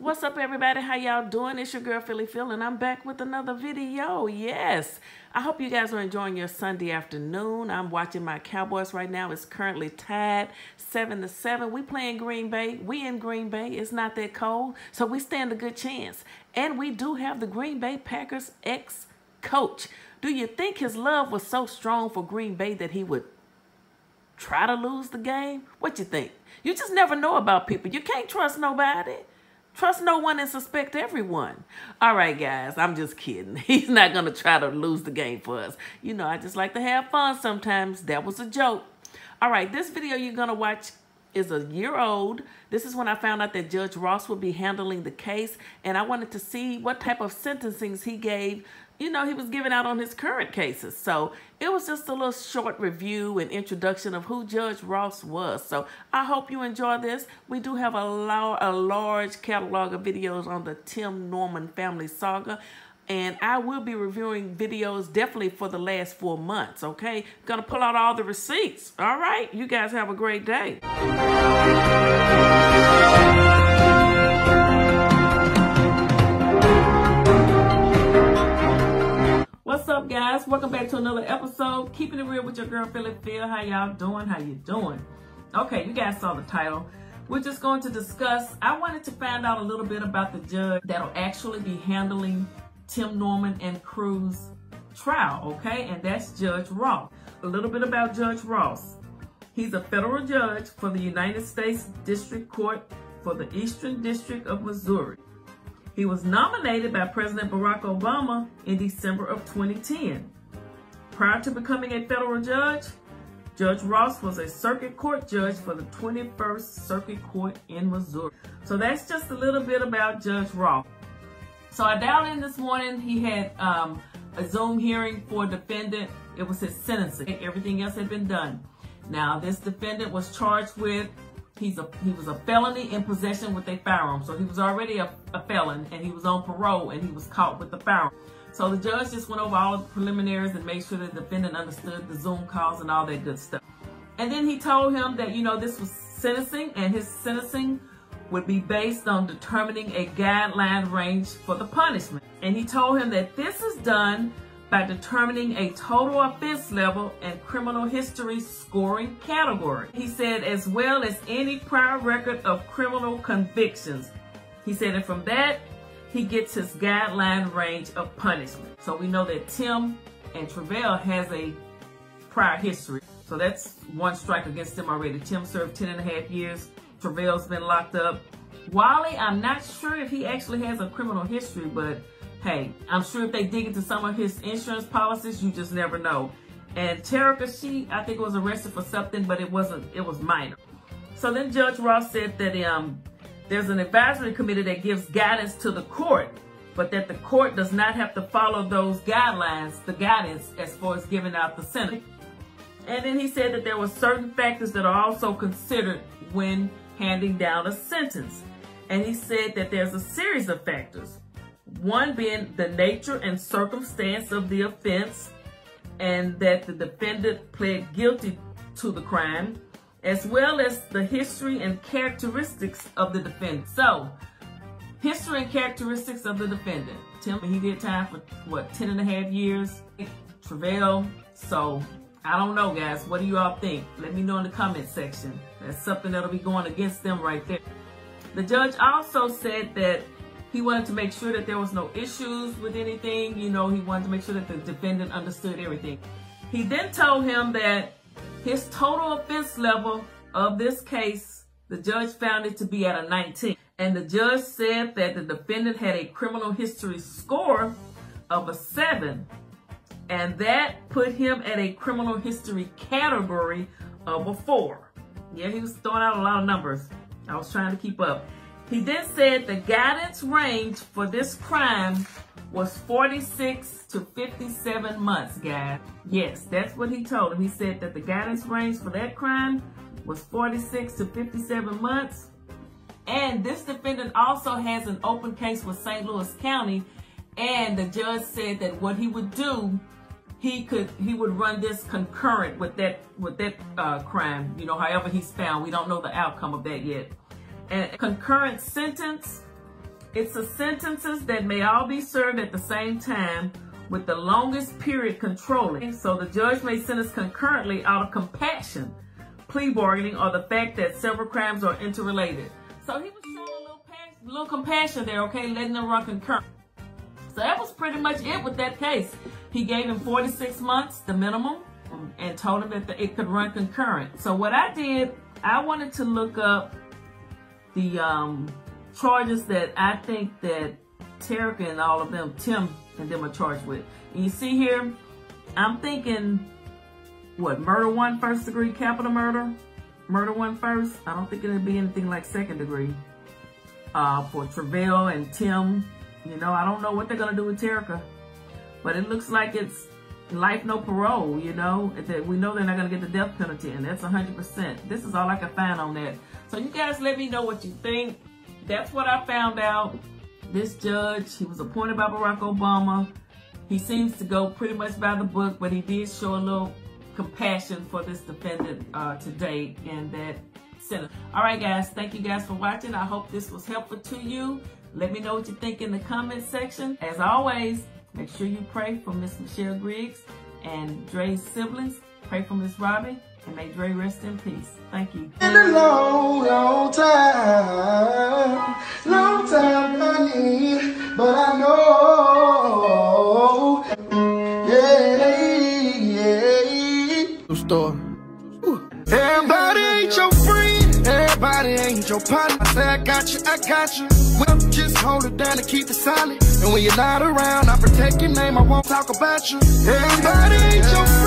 What's up, everybody? How y'all doing? It's your girl Phylly, and I'm back with another video. Yes, I hope you guys are enjoying your Sunday afternoon. I'm watching my Cowboys right now. It's currently tied 7-7. We playing Green Bay. We in Green Bay. It's not that cold, so we stand a good chance. And we do have the Green Bay Packers ex-coach. Do you think his love was so strong for Green Bay that he would try to lose the game? What you think? You just never know about people. You can't trust nobody. Trust no one and suspect everyone. All right, guys, I'm just kidding. He's not going to try to lose the game for us. You know, I just like to have fun sometimes. That was a joke. All right, this video you're going to watch is a year old. This is when I found out that Judge Ross would be handling the case, and I wanted to see what type of sentencings he gave. You know, he was giving out on his current cases. So it was just a little short review and introduction of who Judge Ross was. So I hope you enjoy this. We do have a large catalog of videos on the Tim Norman family saga. And I will be reviewing videos definitely for the last 4 months, okay? Gonna pull out all the receipts. All right, you guys have a great day. What's up, guys? Welcome back to another episode. Keeping it real with your girl, Phylly. How y'all doing? How you doing? Okay, you guys saw the title. We're just going to discuss. I wanted to find out a little bit about the judge that'll actually be handling Tim Norman and Crew's trial, okay? And that's Judge Ross. A little bit about Judge Ross. He's a federal judge for the United States District Court for the Eastern District of Missouri. He was nominated by President Barack Obama in December of 2010. Prior to becoming a federal judge, Judge Ross was a circuit court judge for the 21st Circuit Court in Missouri. So that's just a little bit about Judge Ross. So I dialed in this morning. He had a Zoom hearing for a defendant. It was his sentencing. Everything else had been done. Now, this defendant was charged with he was a felony in possession with a firearm. So he was already a felon, and he was on parole, and he was caught with the firearm. So the judge just went over all the preliminaries and made sure the defendant understood the Zoom calls and all that good stuff. And then he told him that, you know, this was sentencing, and his sentencing would be based on determining a guideline range for the punishment. And he told him that this is done by determining a total offense level and criminal history scoring category. He said, as well as any prior record of criminal convictions. He said, and from that, he gets his guideline range of punishment. So we know that Tim and Phyl has a prior history. So that's one strike against him already. Tim served 10.5 years. Phy's been locked up. Wally, I'm not sure if he actually has a criminal history, but hey, I'm sure if they dig into some of his insurance policies, you just never know. And Terica, I think was arrested for something, but it was minor. So then Judge Ross said that there's an advisory committee that gives guidance to the court, but that the court does not have to follow those guidelines, the guidance as far as giving out the sentence. And then he said that there were certain factors that are also considered when handing down a sentence. And he said that there's a series of factors. One being the nature and circumstance of the offense, and that the defendant pled guilty to the crime, as well as the history and characteristics of the defendant. So, history and characteristics of the defendant. Tim, he did time for, what, 10.5 years? Phyl. So, I don't know, guys. What do you all think? Let me know in the comment section. That's something that'll be going against them right there. The judge also said that he wanted to make sure that there was no issues with anything. You know, he wanted to make sure that the defendant understood everything. He then told him that his total offense level of this case, the judge found it to be at a 19. And the judge said that the defendant had a criminal history score of a 7. And that put him at a criminal history category of a 4. Yeah, he was throwing out a lot of numbers. I was trying to keep up. He then said the guidance range for this crime was 46 to 57 months, guys. Yes, that's what he told him. He said that the guidance range for that crime was 46 to 57 months. And this defendant also has an open case with St. Louis County. And the judge said that what he would do, he would run this concurrent with that crime. You know, however he's found. We don't know the outcome of that yet. And concurrent sentence It's the sentences that may all be served at the same time with the longest period controlling. So the judge may sentence concurrently out of compassion, plea bargaining, or the fact that several crimes are interrelated. So he was showing a little compassion there, okay, letting them run concurrent. So that was pretty much it with that case. He gave him 46 months, the minimum, and told him that it could run concurrent. So what I did, I wanted to look up the charges that I think that Terica and all of them, Tim and them, are charged with. And you see here, I'm thinking, what, murder 1 first degree, capital murder? Murder 1 first? I don't think it'll be anything like second degree. For Phyl and Tim, you know, I don't know what they're gonna do with Terica, but it looks like it's life, no parole, you know, that we know they're not gonna get the death penalty, and that's 100%. This is all I can find on that. So you guys let me know what you think. That's what I found out. This judge, he was appointed by Barack Obama. He seems to go pretty much by the book, but he did show a little compassion for this defendant to date in that sentence. All right, guys, thank you guys for watching. I hope this was helpful to you. Let me know what you think in the comment section. As always, make sure you pray for Miss Michelle Griggs and Dre's siblings. Pray for Miss Robbie, and may Dre rest in peace. Thank you. In a long, long time, honey, but I know, yeah. Store. Everybody ain't your friend, everybody ain't your partner. I say I got you. Well, just hold it down and keep it solid. And when you're not around, I protect your name, I won't talk about you. Everybody ain't your friend.